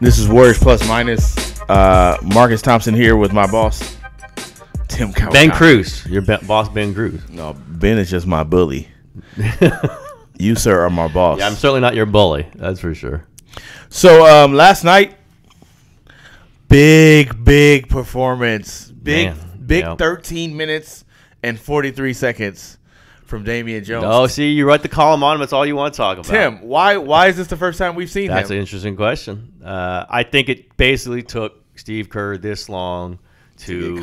This is Warriors Plus Minus. Marcus Thompson here with my boss, Tim Kawakami. Ben Cruz. Your boss, Ben Cruz. No, Ben is just my bully. You, sir, are my boss. Yeah, I'm certainly not your bully. That's for sure. So, last night, big performance. Big, yep. 13 minutes and 43 seconds from Damian Jones. Oh, see, you write the column on him. That's all you want to talk about. Tim, why is this the first time we've seen him? That's an interesting question. I think it basically took Steve Kerr this long to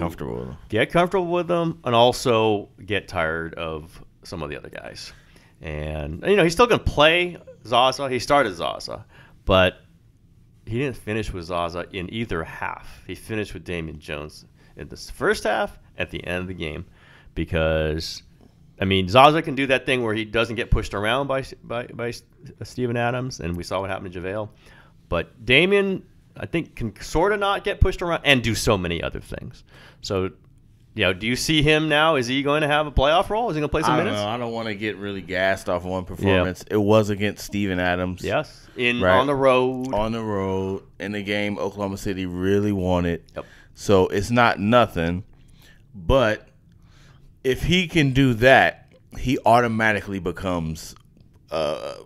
get comfortable with him and also get tired of some of the other guys. And, he's still going to play Zaza. He started Zaza, but he didn't finish with Zaza in either half. He finished with Damian Jones in the first half at the end of the game because, Zaza can do that thing where he doesn't get pushed around by Steven Adams, and we saw what happened to JaVale. But Damian, I think, can sort of not get pushed around and do so many other things. So, do you see him now? Is he going to have a playoff role? Is he going to play some minutes? I don't want to get really gassed off one performance. Yep. It was against Steven Adams. Yes, on the road. On the road, in the game Oklahoma City really wanted. Yep. So it's not nothing. But if he can do that, he automatically becomes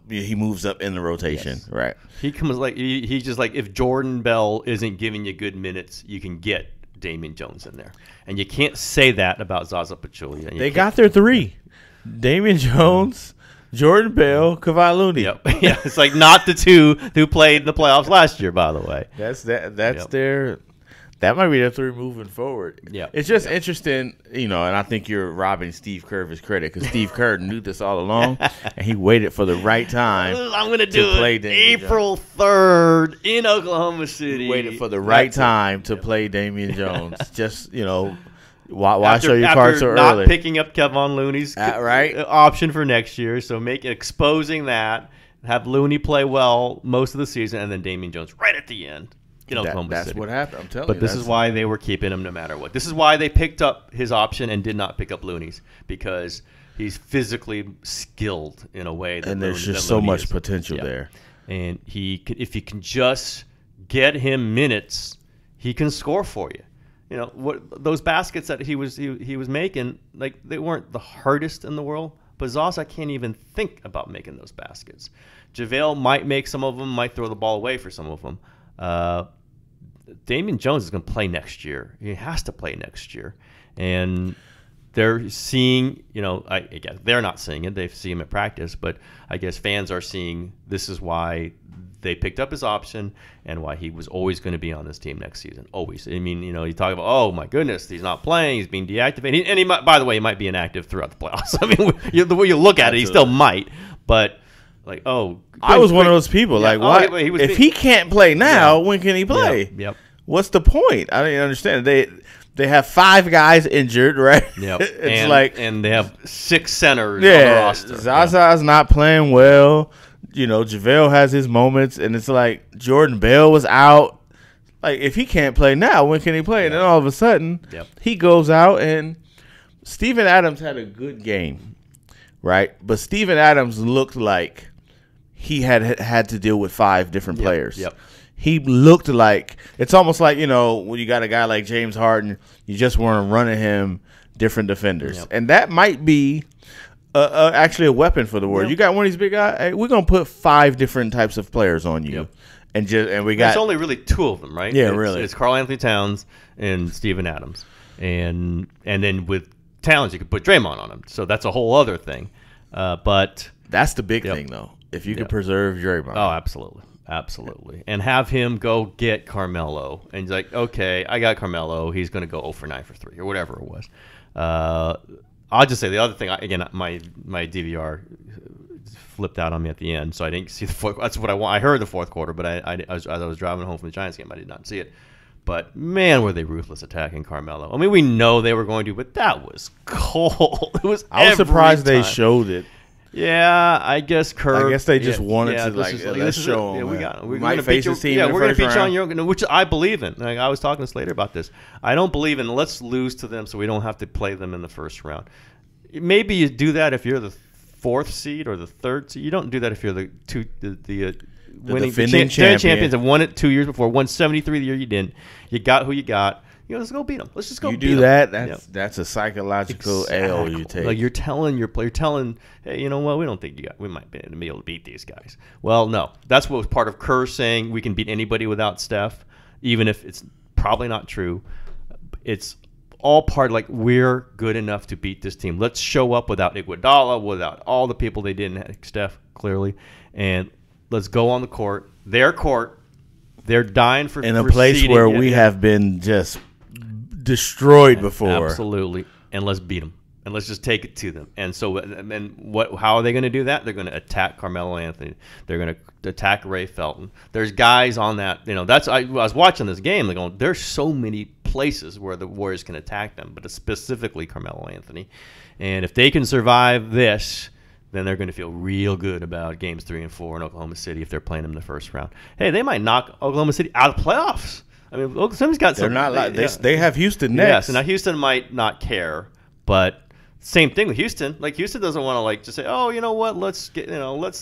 he moves up in the rotation. Yes. Right. He comes he's just like, if Jordan Bell isn't giving you good minutes, you can get Damian Jones in there. And you can't say that about Zaza Pachulia. They got their three. Damian Jones, Jordan Bell, Kevon Looney. Yep. Yeah, it's like not the two who played in the playoffs last year, by the way. That's their – that might be their three moving forward. Yeah. It's just interesting, and I think you're robbing Steve Kerr of his credit because Steve Kerr knew this all along, and he waited for the right time. I'm going to do it April 3rd in Oklahoma City. He waited for the right time to play Damian Jones. Just, why show your cards so early? Not picking up Kevon Looney's option for next year, so exposing that, have Looney play well most of the season, and then Damian Jones right at the end. That's what happened. I'm telling you. But this is why they were keeping him no matter what. This is why they picked up his option and did not pick up Looney's, because he's physically skilled in a way that and there's just so much potential there. And if you can just get him minutes, he can score for you. What those baskets that he was making, they weren't the hardest in the world. But Zaza can't even think about making those baskets. JaVale might make some of them, might throw the ball away for some of them. Damian Jones is going to play next year. He has to play next year. And they're seeing, I guess they're not seeing it. They see him at practice. But I guess fans are seeing this is why they picked up his option and why he was always going to be on this team next season. Always. You talk about, oh, my goodness, he's not playing. He's being deactivated. And he might, by the way, he might be inactive throughout the playoffs. The way you look at it, he still might. But I was one of those people. If he can't play now, when can he play? Yep. What's the point? I didn't understand. They have 5 guys injured, right? Yep. And they have 6 centers on the roster. Zaza's not playing well. JaVale has his moments, and it's like Jordan Bell was out. If he can't play now, when can he play? And then all of a sudden, he goes out, and Steven Adams had a good game, right? But Steven Adams looked like he had to deal with 5 different players. Yep. He looked like – it's almost like, when you got a guy like James Harden, you just weren't running him different defenders. Yep. And that might be actually a weapon for the Warriors. Yep. You got one of these big guys, hey, we're going to put 5 different types of players on you. Yep. And we got – there's only really 2 of them, right? Yeah, really. It's Karl Anthony Towns and Steven Adams. And then with Towns, you could put Draymond on him. So that's a whole other thing. But – that's the big thing, though. If you could preserve Draymond. Oh, absolutely. Absolutely. And have him go get Carmelo. And he's like, okay, I got Carmelo. He's going to go 0 for 9 for 3 or whatever it was. I'll just say the other thing, again, my DVR flipped out on me at the end, so I didn't see the fourth. That's what I want. I heard the fourth quarter, but as I was driving home from the Giants game, I did not see it. But, man, were they ruthless attacking Carmelo. We know they were going to, but that was cold. It was I was surprised they showed it. Yeah, I guess Kerr. I guess they just wanted to let's show them. We're going to face this team. Yeah, we're going to beat you on your own, which I believe in. I was talking to Slater about this. I don't believe in let's lose to them so we don't have to play them in the first round. Maybe you do that if you're the 4th seed or the 3rd seed. You don't do that if you're the winning defending champions have won it 2 years before, won 73 the year you didn't. You got who you got. Let's go beat them. Let's just go beat them. You do that, that's a psychological L you take. Like you're telling your player, hey, you know what? We don't think we might be able to beat these guys. Well, no. That's what was part of Kerr saying we can beat anybody without Steph, even if it's probably not true. It's all part like we're good enough to beat this team. Let's show up without Iguodala, without all the people they didn't have, Steph, clearly, and let's go on the court, their court. They're dying for in a place where we have been just destroyed before. Absolutely. And let's beat them. And let's just take it to them. And so, how are they going to do that? They're going to attack Carmelo Anthony. They're going to attack Ray Felton. There's guys on that. I was watching this game. They're going, there's so many places where the Warriors can attack them, but it's specifically Carmelo Anthony. And if they can survive this, then they're going to feel real good about games 3 and 4 in Oklahoma City if they're playing them in the first round. Hey, they might knock Oklahoma City out of the playoffs. I mean, Oklahoma's got some. They're not like they have Houston next. Yes, and now Houston might not care, but same thing with Houston. Like Houston doesn't want to just say, oh, you know what, let's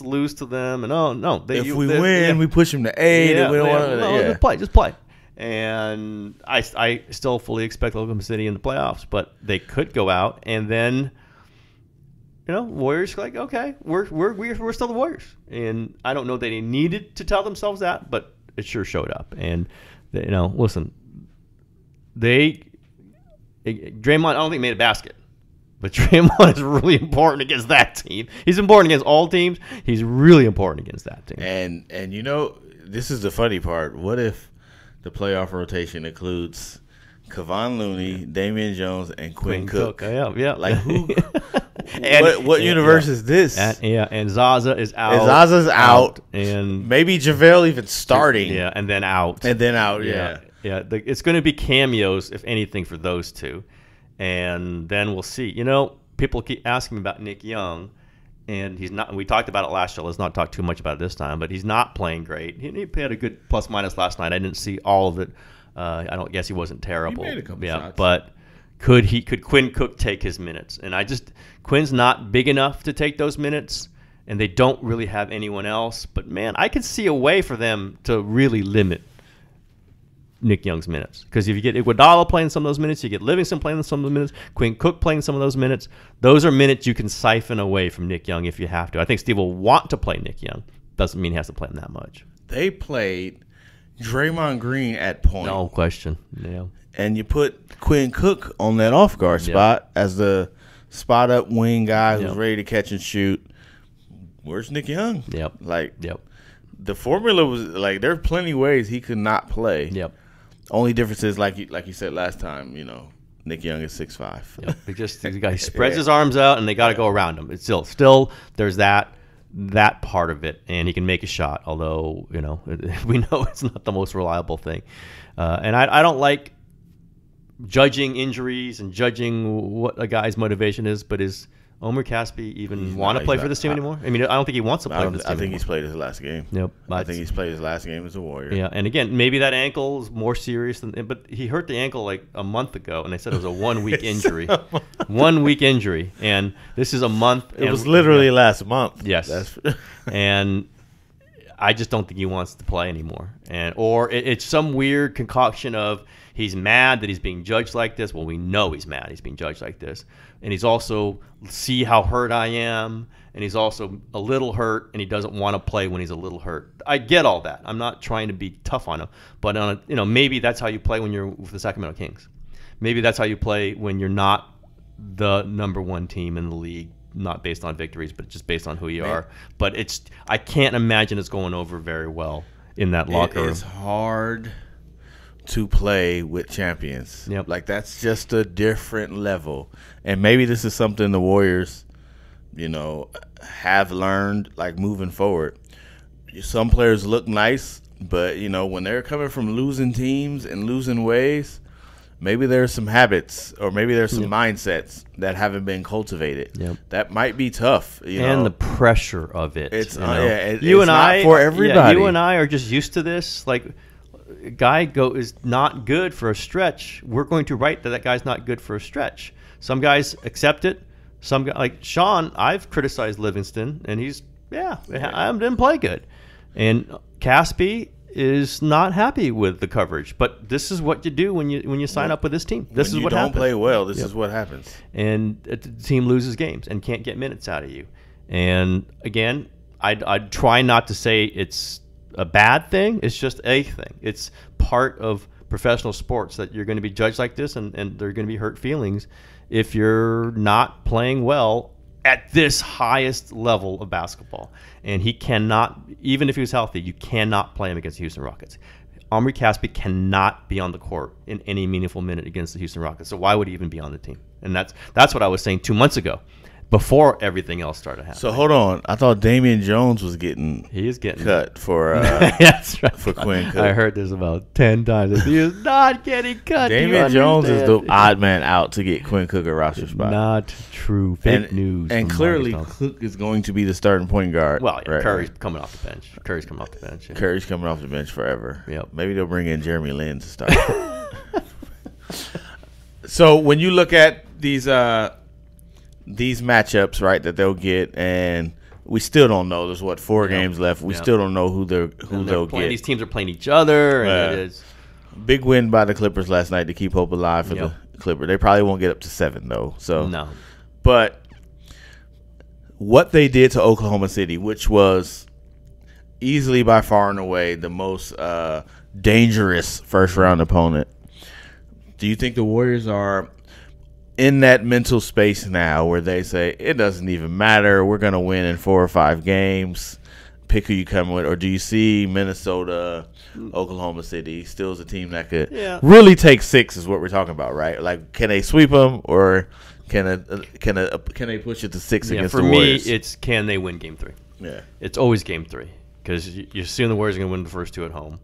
lose to them, and no, if we win, we push them to 8. Yeah, and we don't want to. Just play. And I still fully expect Oklahoma City in the playoffs, but they could go out and then. Warriors like, okay, we're still the Warriors, and I don't know that they needed to tell themselves that, but it sure showed up. And listen, Draymond, I don't think made a basket, but Draymond is really important against that team. He's important against all teams. He's really important against that team. And this is the funny part. What if the playoff rotation includes Kevon Looney, Damian Jones, and Quinn Cook? Yeah. Like who? What universe is this? And Zaza is out. Zaza's out. And maybe JaVale even starting. Yeah, and then out. Yeah. It's going to be cameos, if anything, for those two. And then we'll see. People keep asking me about Nick Young, and he's not. We talked about it last year. Let's not talk too much about it this time, but he's not playing great. He had a good plus-minus last night. I didn't see all of it. I don't guess he wasn't terrible. He made a couple shots. But could Quinn Cook take his minutes? And Quinn's not big enough to take those minutes, and they don't really have anyone else. But man, I could see a way for them to really limit Nick Young's minutes, because if you get Iguodala playing some of those minutes, you get Livingston playing some of those minutes, Quinn Cook playing some of those minutes. Those are minutes you can siphon away from Nick Young if you have to. I think Steve will want to play Nick Young. Doesn't mean he has to play him that much. They played Draymond Green at point. No question. Yeah. And you put Quinn Cook on that off guard spot as the spot up wing guy who's ready to catch and shoot. Where's Nick Young? Yep. The formula was like there's plenty of ways he could not play. Yep. Only difference is like you said last time, Nick Young is 6'5". Yep. The guy spreads his arms out and they got to go around him. It's still there's that part of it, and he can make a shot, although we know it's not the most reliable thing. And I don't like judging injuries and judging what a guy's motivation is, but is Omri Casspi even want to play for this team anymore? I mean, I don't think he wants to play for this team I think he's played his last game. Yep. I think he's played his last game as a Warrior. Yeah, and again, maybe that ankle is more serious but he hurt the ankle like a month ago, and they said it was a 1 week injury. 1 week injury, and this is a month. It was literally last month. Yes. And I just don't think he wants to play anymore. Or it's some weird concoction of he's mad that he's being judged like this. Well, we know he's mad he's being judged like this. And he's also, see how hurt I am. And he's also a little hurt, and he doesn't want to play when he's a little hurt. I get all that. I'm not trying to be tough on him. But maybe that's how you play when you're with the Sacramento Kings. Maybe that's how you play when you're not the number one team in the league, not based on victories, but just based on who you are. But I can't imagine it's going over very well in that locker room. It's hard to play with champions. Yep. Like that's just a different level. And maybe this is something the Warriors, have learned like moving forward. Some players look nice, but when they're coming from losing teams and losing ways, maybe there's some habits or maybe there's some mindsets that haven't been cultivated. Yep. That might be tough. And the pressure of it. It's not for everybody. You and I are just used to this. Like, a guy is not good for a stretch. We're going to write that guy's not good for a stretch. Some guys accept it. Some guys, like Sean, I've criticized Livingston, and I didn't play good. And Casspi is not happy with the coverage, but this is what you do when you sign up with this team. This is what happens. When you don't play well, this is what happens. And the team loses games and can't get minutes out of you. And again, I'd try not to say it's a bad thing. It's just a thing. It's part of professional sports that you're going to be judged like this, and there are going to be hurt feelings if you're not playing well at this highest level of basketball. And he cannot, even if he was healthy, you cannot play him against the Houston Rockets. Omri Casspi cannot be on the court in any meaningful minute against the Houston Rockets. So why would he even be on the team? And that's what I was saying 2 months ago, before everything else started happening. So hold on, I thought Damian Jones was getting cut for that's right. for Quinn Cook. I heard this about 10 times. He is not getting cut. Damian Jones is the odd man out to get Quinn Cook a roster spot. Not true. Fake news. And clearly Cook is going to be the starting point guard. Well, yeah, Curry's coming off the bench. Curry's coming off the bench forever. Yep. Maybe they'll bring in Jeremy Lin to start. So when you look at these matchups, right, that they'll get, and we still don't know. There's 4 games left. We still don't know who they'll get. These teams are playing each other, and it is big win by the Clippers last night to keep hope alive for the Clippers. They probably won't get up to 7 though. So no, but what they did to Oklahoma City, which was easily by far and away the most dangerous first round opponent. Do you think the Warriors are in that mental space now where they say it doesn't even matter, we're going to win in 4 or 5 games, pick who you come with? Or do you see Minnesota, Oklahoma City still is a team that could really take 6 is what we're talking about, right? Like, can they sweep them, or can they push it to 6 against the Warriors? For me, it's can they win Game 3? Yeah, it's always Game 3 because you assume the Warriors are going to win the first 2 at home,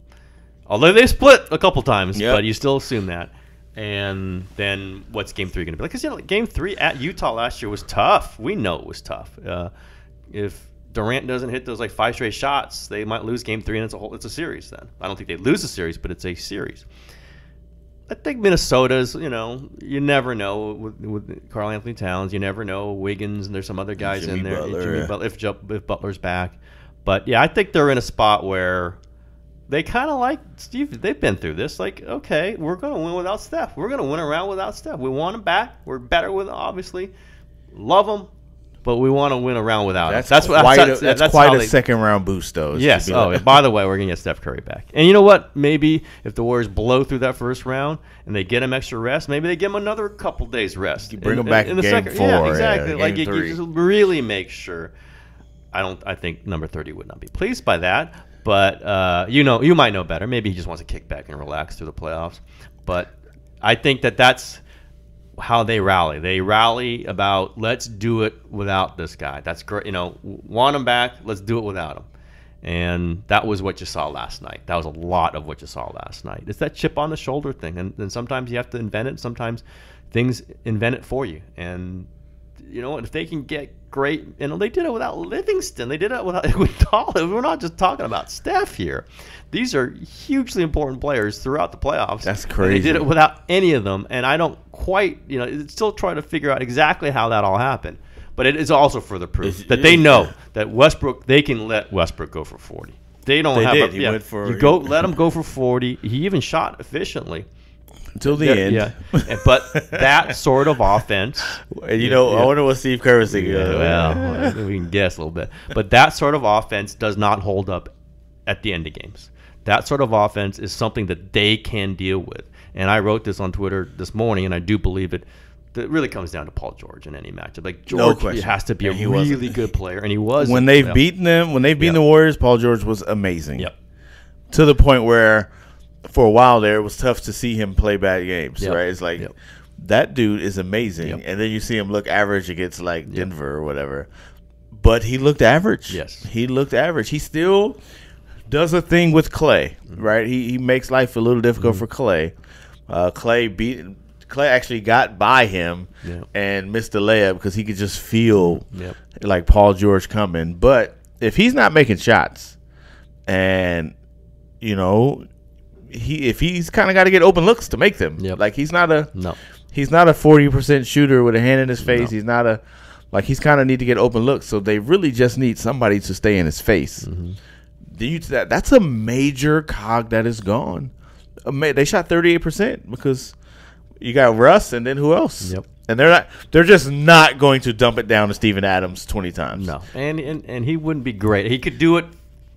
although they split a couple times, but you still assume that. And then what's Game 3 going to be like? Because Game 3 at Utah last year was tough. We know it was tough. If Durant doesn't hit those 5 straight shots, they might lose Game 3, and it's a series. Then I don't think they lose a series, but it's a series. I think Minnesota's. You never know with Karl Anthony Towns. You never know Wiggins, and there's some other guys in there. Jimmy Butler, if Butler's back, but yeah, I think they're in a spot where they kind of like Steve. They've been through this. Okay, we're going to win without Steph. We're going to win around without Steph. We want him back. We're better with him, obviously. Love him, but we want to win around without him. That's quite a second round boost, though. Yes. By the way, we're going to get Steph Curry back. And you know what? Maybe if the Warriors blow through that first round and they get him extra rest, maybe they give him another couple days rest. You bring him back in Game 4. Yeah, exactly. Game you just really make sure. I think number 30 would not be pleased by that. But you might know better. Maybe he just wants to kick back and relax through the playoffs. But I think that's how they rally. They rally about, let's do it without this guy. That's great. Want him back, let's do it without him. And that was what you saw last night. That was a lot of what you saw last night. It's that chip on the shoulder thing. And sometimes you have to invent it. Sometimes things invent it for you. And you know what? If they can get great, they did it without Livingston. They did it without Iguodala. We're not just talking about Steph here. These are hugely important players throughout the playoffs. That's crazy. They did it without any of them, and I don't quite, still try to figure out exactly how that all happened. But it is also further proof that they know that Westbrook, they can let Westbrook go for 40. They don't have did. a. He Yeah, went for, you go, let him go for 40. He even shot efficiently. Until the end. Yeah. But that sort of offense. I wonder what Steve Kerr was thinking. Well, we can guess a little bit. But that sort of offense does not hold up at the end of games. That sort of offense is something that they can deal with. And I wrote this on Twitter this morning, and I do believe it. It really comes down to Paul George in any matchup. George has to be a really good player, and he was. When they've beaten the Warriors, Paul George was amazing. Yep. To the point where, for a while there, it was tough to see him play bad games, right? It's like, that dude is amazing. And then you see him look average against, Denver or whatever. But he looked average. Yes. He looked average. He still does a thing with Clay, right? He makes life a little difficult for Clay. Clay actually got by him and missed the layup because he could just feel like Paul George coming. But if he's not making shots and, he's kind of got to get open looks to make them. He's not a 40% shooter with a hand in his face. He's not he's kind of need to get open looks. So they really just need somebody to stay in his face. That's a major cog that is gone. They shot 38% because you got Russ and then who else? Yep. And they're just not going to dump it down to Steven Adams 20 times. No. And he wouldn't be great. He could do it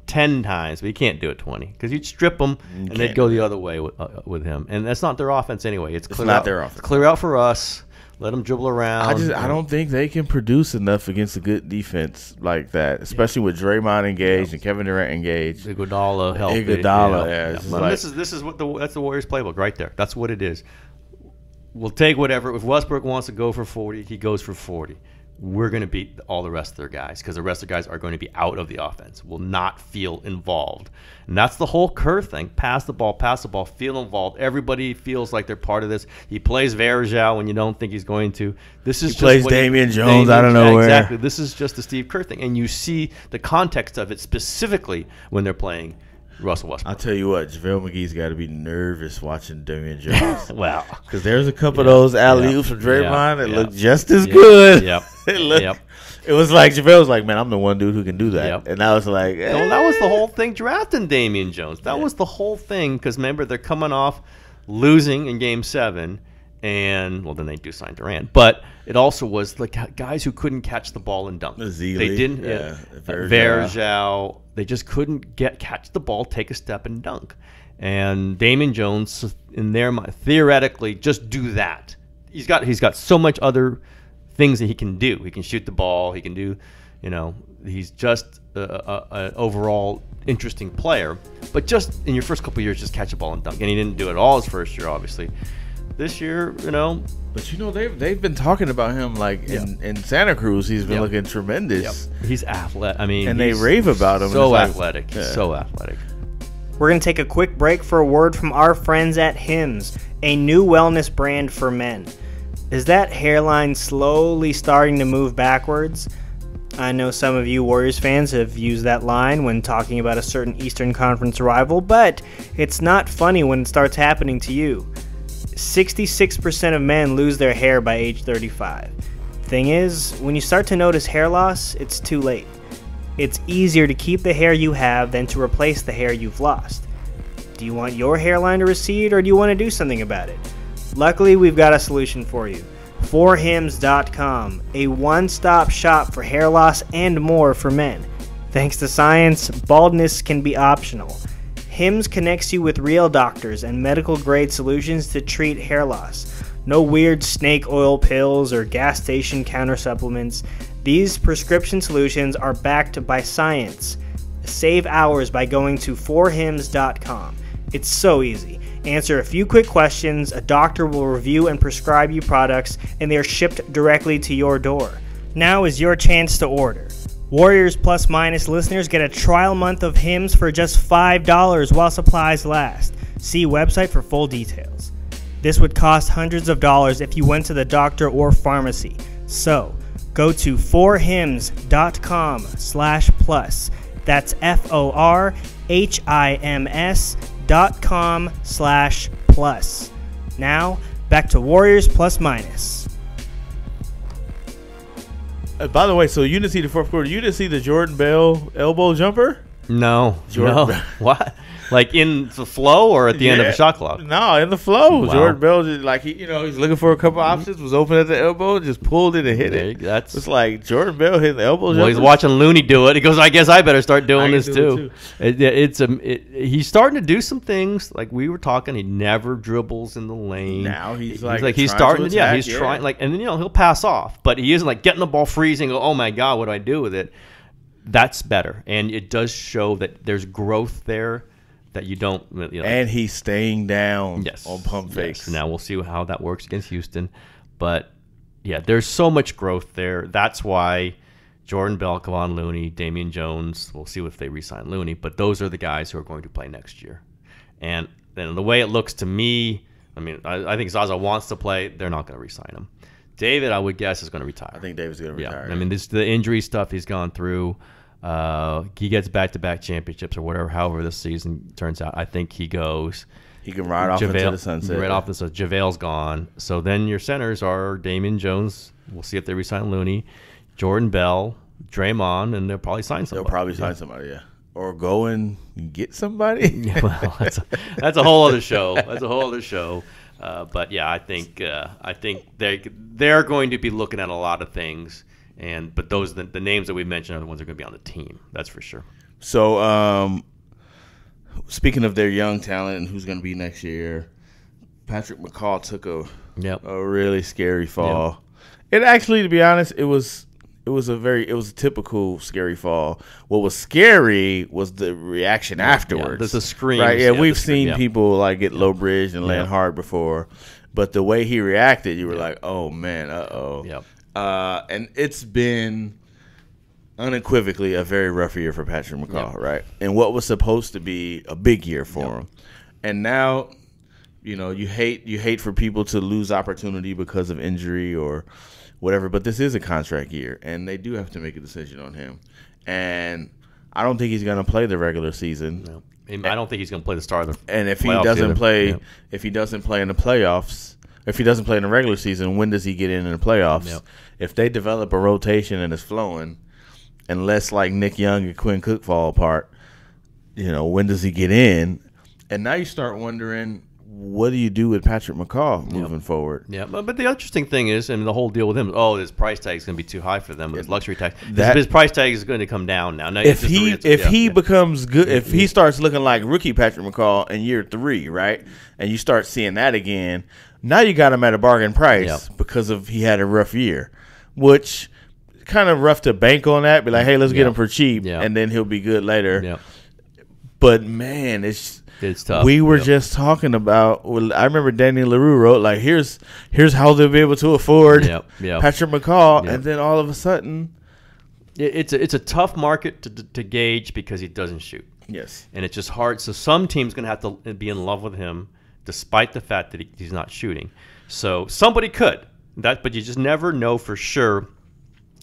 10 times, but he can't do it 20 because you'd strip them and they'd go the other way with him. And that's not their offense anyway. It's not their offense. Clear out for us. Let them dribble around. I don't think they can produce enough against a good defense like that, especially with Draymond engaged and Kevin Durant engaged. Iguodala help. This is what that's the Warriors playbook right there. That's what it is. We'll take whatever. If Westbrook wants to go for 40, he goes for 40. We're going to beat all the rest of their guys because the rest of the guys are going to be out of the offense, will not feel involved. And that's the whole Kerr thing. Pass the ball, feel involved. Everybody feels like they're part of this. He plays Varejao when you don't think he's going to. He plays Damian Jones out of nowhere. Exactly. This is just the Steve Kerr thing. And you see the context of it specifically when they're playing Russell Westbrook. I'll tell you what, JaVale McGee's got to be nervous watching Damian Jones. Wow. Because there's a couple of those alley-oops from Draymond that look just as good. Yep. It was like JaVale was like, man, I'm the one dude who can do that. Yep. And I was like, No, that was the whole thing drafting Damian Jones. That was the whole thing because remember, they're coming off losing in Game 7. And, well, then they do sign Durant. But it also was like guys who couldn't catch the ball and dunk. Zealy, they didn't. Varejao. They just couldn't catch the ball, take a step, and dunk. And Damian Jones, in their mind, theoretically, just do that. He's got so much other things that he can do. He can shoot the ball. He can do, he's just an overall interesting player. But just in your first couple of years, just catch a ball and dunk. And he didn't do it all his first year, obviously. This year, But they've been talking about him like in Santa Cruz. He's been looking tremendous. Yep. He's athletic. I mean, and they rave about him. So athletic. So athletic. We're going to take a quick break for a word from our friends at Hims, a new wellness brand for men. Is that hairline slowly starting to move backwards? I know some of you Warriors fans have used that line when talking about a certain Eastern Conference rival, but it's not funny when it starts happening to you. 66% of men lose their hair by age 35. Thing is, when you start to notice hair loss, it's too late. It's easier to keep the hair you have than to replace the hair you've lost. Do you want your hairline to recede or do you want to do something about it? Luckily, we've got a solution for you. 4hims.com, a one-stop shop for hair loss and more for men. Thanks to science, baldness can be optional. Hims connects you with real doctors and medical-grade solutions to treat hair loss. No weird snake oil pills or gas station counter supplements. These prescription solutions are backed by science. Save hours by going to 4hims.com. It's so easy. Answer a few quick questions, a doctor will review and prescribe you products, and they are shipped directly to your door. Now is your chance to order. Warriors Plus Minus listeners get a trial month of Hims for just $5 while supplies last. See website for full details. This would cost hundreds of dollars if you went to the doctor or pharmacy. So, go to 4hims.com/plus. That's FORHIMS.com/plus. Now, back to Warriors Plus Minus. By the way, so you didn't see the fourth quarter. You didn't see the Jordan Bell elbow jumper? No. What? Like in the flow or at the end of the shot clock? No, in the flow. Wow. Jordan Bell just he's looking for a couple options, was open at the elbow, just pulled it and hit it. It's like Jordan Bell hitting the elbow jumper. Well, he's watching Looney do it. He goes, I guess I better start doing this too. He's starting to do some things like we were talking. He never dribbles in the lane. Now he's starting to attack, trying and then he'll pass off, but he isn't like getting the ball freezing. Oh my God, what do I do with it? That's better, and it does show that there's growth there. That you don't, and he's staying down on pump fakes. Now we'll see how that works against Houston, but yeah, there's so much growth there. That's why Jordan Bell, Kevon Looney, Damian Jones. We'll see if they re-sign Looney, but those are the guys who are going to play next year. And then the way it looks to me, I think Zaza wants to play. They're not going to re-sign him. David, I would guess, is going to retire. I think David's going to retire. This the injury stuff he's gone through. He gets back-to-back championships or whatever, however this season turns out. I think he goes. He can ride off into the sunset. Right off the sunset. JaVale's gone. So then your centers are Damian Jones. We'll see if they re-sign Looney. Jordan Bell, Draymond, and they'll probably sign somebody. Somebody, yeah. or go and get somebody. Well, that's a whole other show. That's a whole other show. But yeah, I think they're going to be looking at a lot of things, but the names that we mentioned are the ones that are going to be on the team. That's for sure. So, speaking of their young talent and who's going to be next year, Patrick McCaw took a really scary fall. Yep. It actually, to be honest, it was a typical scary fall. What was scary was the reaction afterwards. Yeah, there's a scream. Right? Yeah, we've seen people like get low bridge and land hard before, but the way he reacted, you were like, "Oh man, uh-oh." Yep. And it's been unequivocally a very rough year for Patrick McCaw, right? And what was supposed to be a big year for him, and now, you hate for people to lose opportunity because of injury or whatever, but this is a contract year, and they do have to make a decision on him. And I don't think he's going to play the regular season. No. I don't think he's going to play the start of the And if he doesn't play, if he doesn't play in the playoffs, if he doesn't play in the regular season, when does he get in the playoffs? Yep. If they develop a rotation and it's flowing, unless like Nick Young and Quinn Cook fall apart, when does he get in? And now you start wondering, what do you do with Patrick McCaw moving forward? Yeah, but the interesting thing is, and the whole deal with him, his price tag is going to be too high for them with his luxury tax. His price tag is going to come down now. If he becomes good, if he starts looking like rookie Patrick McCaw in year 3, right, and you start seeing that again, now you got him at a bargain price because he had a rough year, which kind of rough to bank on that. Be like, hey, let's get him for cheap, and then he'll be good later. Yep. But man, it's tough. We were just talking about. I remember Danny LaRue wrote like, "Here's how they'll be able to afford Patrick McCaw," and then all of a sudden, it's a tough market to gauge because he doesn't shoot. Yes, and it's just hard. So some team's going to have to be in love with him, despite the fact that he's not shooting. So somebody could but you just never know for sure.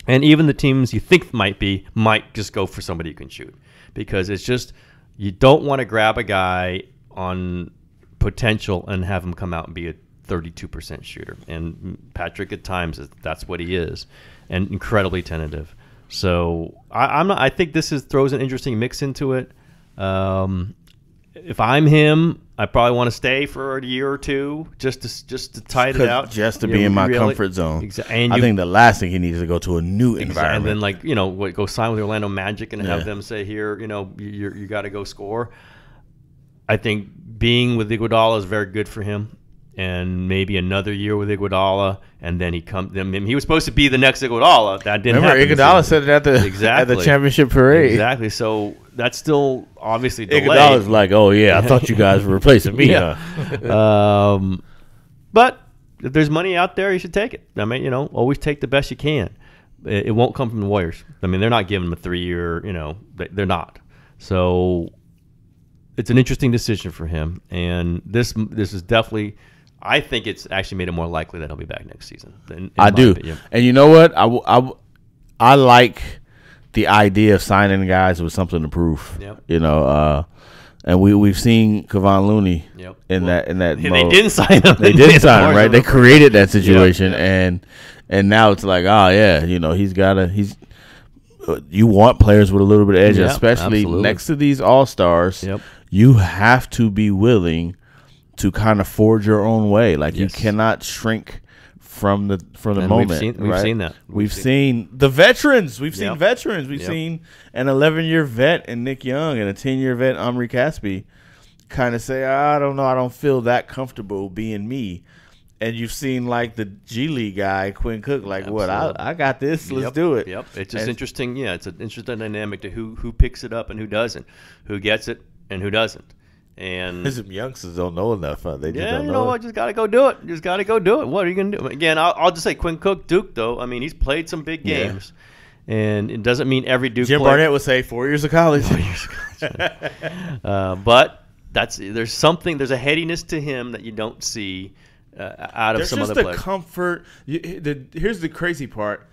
And even the teams you think might just go for somebody who can shoot, because it's just. You don't want to grab a guy on potential and have him come out and be a 32% shooter. And Patrick at times, that's what he is, and incredibly tentative. So I think this throws an interesting mix into it. If I'm him, I probably want to stay for a year or two just to tide it out, just to be in my comfort zone. Exactly. I think the last thing he needs is to go to a new environment, and then go sign with the Orlando Magic and have them say, here, you got to go score. I think being with Iguodala is very good for him, and maybe another year with Iguodala, and then he was supposed to be the next Iguodala. That didn't happen. Remember, Iguodala said it at the championship parade. Exactly. So that's still obviously delayed. Iguodala's like, oh yeah, I thought you guys were replacing me. But if there's money out there, you should take it. I mean, always take the best you can. It won't come from the Warriors. I mean, they're not giving him a 3-year. They're not. So it's an interesting decision for him, and this is definitely. I think it's actually made it more likely that he'll be back next season. I do. Opinion. And you know what? I like the idea of signing guys with something to prove. Yep. And we've seen Kevon Looney in that mode. They didn't sign him. They didn't sign him, right? They created that situation, and now it's like, he's you want players with a little bit of edge, especially next to these all-stars. Yep. You have to be willing to kind of forge your own way. Like you cannot shrink from the moment. We've seen that. We've seen the veterans. We've seen veterans. We've seen an 11-year vet in Nick Young and a 10-year vet Omri Casspi kind of say, I don't know, I don't feel that comfortable being me. And you've seen like the G League guy Quinn Cook, like what I got this. Let's do it. Yep. It's just interesting. Yeah, it's an interesting dynamic to who picks it up and who doesn't, who gets it and who doesn't. And some youngsters don't know enough. They just don't know what. Just got to go do it. Just got to go do it. What are you going to do? Again, I'll just say Quinn Cook, Duke, though. I mean, he's played some big games. And it doesn't mean every Duke Jim Barnett would say 4 years of college. 4 years of college. But there's a headiness to him that you don't see out of some other players. There's just a comfort. Here's the crazy part.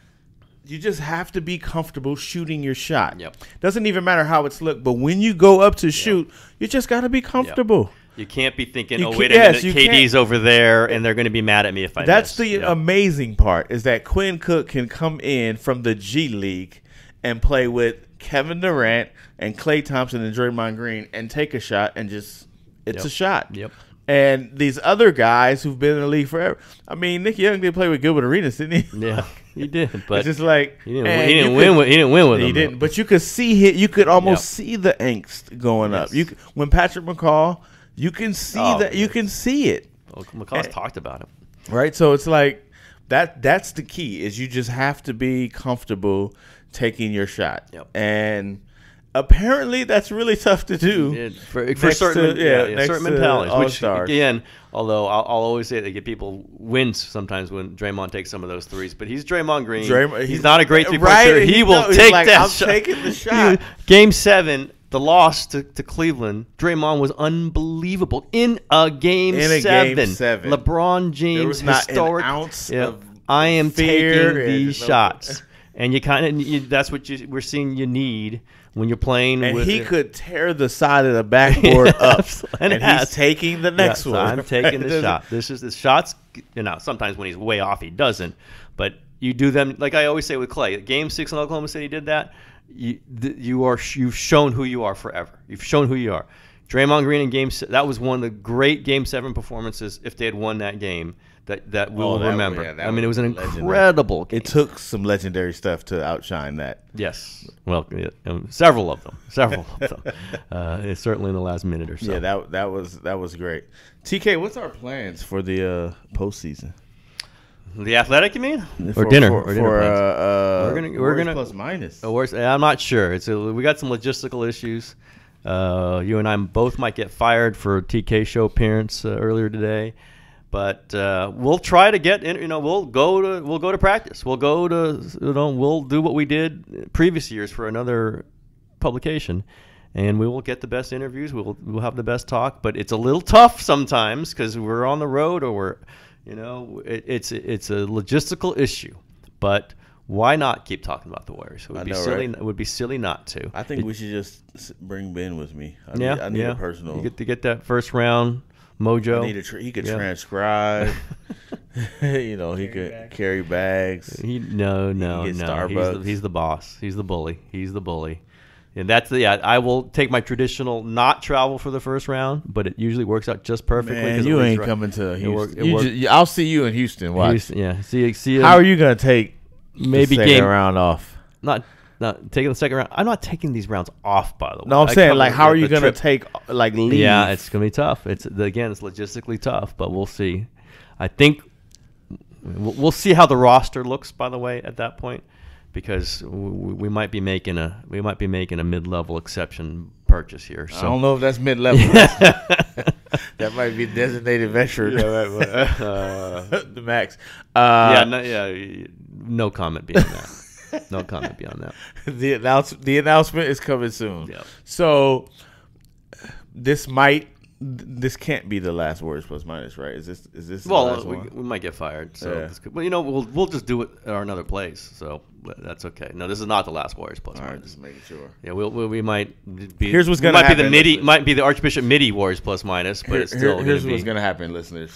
You just have to be comfortable shooting your shot. Yep. Doesn't even matter how it's looked, but when you go up to shoot, you just got to be comfortable. Yep. You can't be thinking, wait a minute, KD's over there, and they're going to be mad at me if I miss. That's the amazing part, is that Quinn Cook can come in from the G League and play with Kevin Durant and Klay Thompson and Draymond Green and take a shot and just it's a shot. Yep. And these other guys who've been in the league forever. I mean, Nick Young did play with Gilbert Arenas, didn't he? Yeah, he did. But it's just like he didn't win with him. He didn't. But you could see it. You could almost see the angst going up. When Patrick McCaw, you can see that. You can see it. Well, McCaw's talked about it. Right. So it's like that's the key is you just have to be comfortable taking your shot. Yep. And apparently that's really tough to do for certain mentalities. Which again, although I'll always say they get people wince sometimes when Draymond takes some of those threes, but he's Draymond Green. He's not a great three-point shooter. He will take that shot. I'm taking the shot. Game 7. The loss to Cleveland, Draymond was unbelievable in a game 7. LeBron James, there was not historic. An ounce of I am fear taking these shots, and you kind of that's what we're seeing. You need when you're playing. And he could tear the side of the backboard up, and he's taking the next one. I'm taking the shot. This is the shots. Sometimes when he's way off, he doesn't. But you do them like I always say with Klay. Game 6 in Oklahoma City did that. You've shown who you are forever. You've shown who you are. Draymond Green in Game 7, that was one of the great Game 7 performances. If they had won that game, that we'll remember. It was an incredible game. It took some legendary stuff to outshine that. Yes, well, several of them. Certainly in the last minute or so. Yeah, that was great. TK, what's our plans for the postseason? The Athletic, you mean, or dinner? We're gonna plus minus. I'm not sure. We got some logistical issues. You and I both might get fired for a TK show appearance earlier today, but we'll try to get in. We'll go to practice. We'll go to we'll do what we did previous years for another publication, and we will get the best interviews. We'll have the best talk, but it's a little tough sometimes because we're on the road or we're. It's a logistical issue, but why not keep talking about the Warriors? It would be silly. Right? It would be silly not to. I think we should just bring Ben with me. I need a personal. You get to get that first round mojo. He could transcribe. He could carry bags. No. He's the boss. He's the bully. And I will take my traditional not travel for the first round, but it usually works out just perfectly. Man, you ain't coming to Houston. I'll see you in Houston. Watch. Houston, yeah. See. How are you gonna take maybe the second round off? Not taking the second round. I'm not taking these rounds off. By the way. No, I'm saying how are you gonna take leave? Yeah, it's gonna be tough. It's logistically tough, but we'll see. I think we'll see how the roster looks. By the way, at that point. Because we might be making a mid-level exception purchase here. So. I don't know if that's mid-level. That might be designated veteran. The max. No comment beyond that. No comment beyond that. The announcement is coming soon. Yep. So this can't be the last Warriors plus minus, right? Is this the last one? We might get fired. So we'll just do it at another place. So that's okay. No, this is not the last Warriors plus minus. All right, just making sure. Yeah, we might be. Here's what's going to happen. Might be the Archbishop Midi Warriors plus minus, but it's still. Here's what's going to happen, listeners.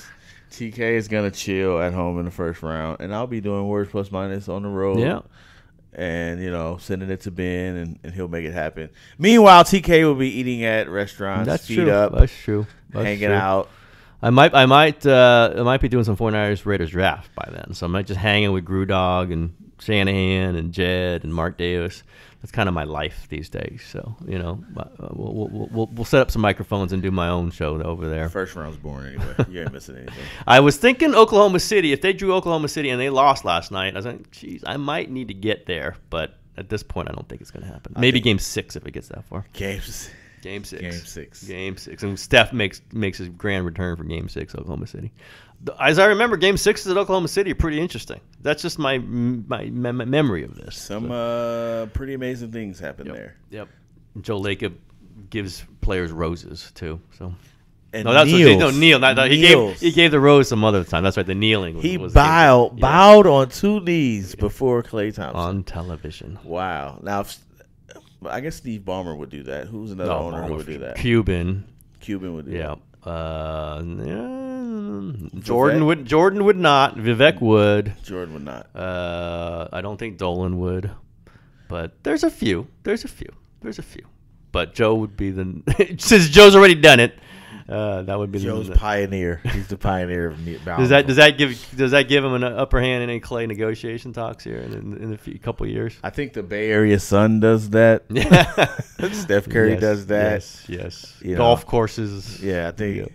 TK is going to chill at home in the first round, and I'll be doing Warriors plus minus on the road. Yeah. And sending it to Ben, and he'll make it happen. Meanwhile, TK will be eating at restaurants, That's feet true. up, That's true. hanging out. I might be doing some 49ers Raiders draft by then, so I might just hanging with Grudog and Shanahan and Jed and Mark Davis. That's kind of my life these days. So we'll set up some microphones and do my own show over there. First round's boring anyway. You ain't missing anything. I was thinking Oklahoma City. If they drew Oklahoma City and they lost last night, I was like, geez, I might need to get there. But at this point, I don't think it's going to happen. Maybe Game 6 if it gets that far. Game 6. Game 6. And Steph makes his grand return for Game 6, Oklahoma City. As I remember, Game 6 at Oklahoma City are pretty interesting. That's just my memory of this. Some pretty amazing things happen there. Yep. Joe Lacob gives players roses too. So. And Kneels. He gave the rose some other time. That's right. The kneeling. He bowed on two knees before Klay Thompson on television. Wow. Now, I guess Steve Ballmer would do that. Who's another owner who would do that? Cuban would do that. Jordan would not. Vivek would. Jordan would not. I don't think Dolan would. But there's a few. But Joe would be since Joe's already done it. That would be Joe's pioneer. He's the pioneer of does that give him an upper hand in any Clay negotiation talks here in a couple of years? I think the Bay Area Sun does that. Steph Curry does that. Yes. Golf courses. Yeah, I think.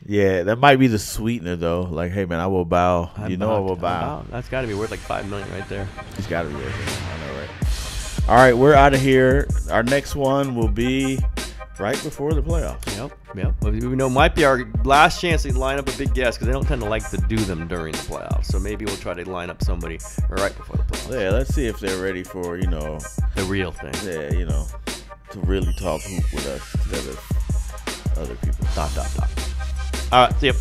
Yeah, that might be the sweetener though. Like, hey man, I will bow. I will bow. That's got to be worth like $5 million right there. He's got to be worth it. I know, right? All right, we're out of here. Our next one will be right before the playoffs. Yep. Well, might be our last chance to line up a big guest because they don't tend to like to do them during the playoffs. So maybe we'll try to line up somebody right before the playoffs. Yeah, let's see if they're ready for, the real thing. Yeah, to really talk hoop with us instead of other people. All right, see ya.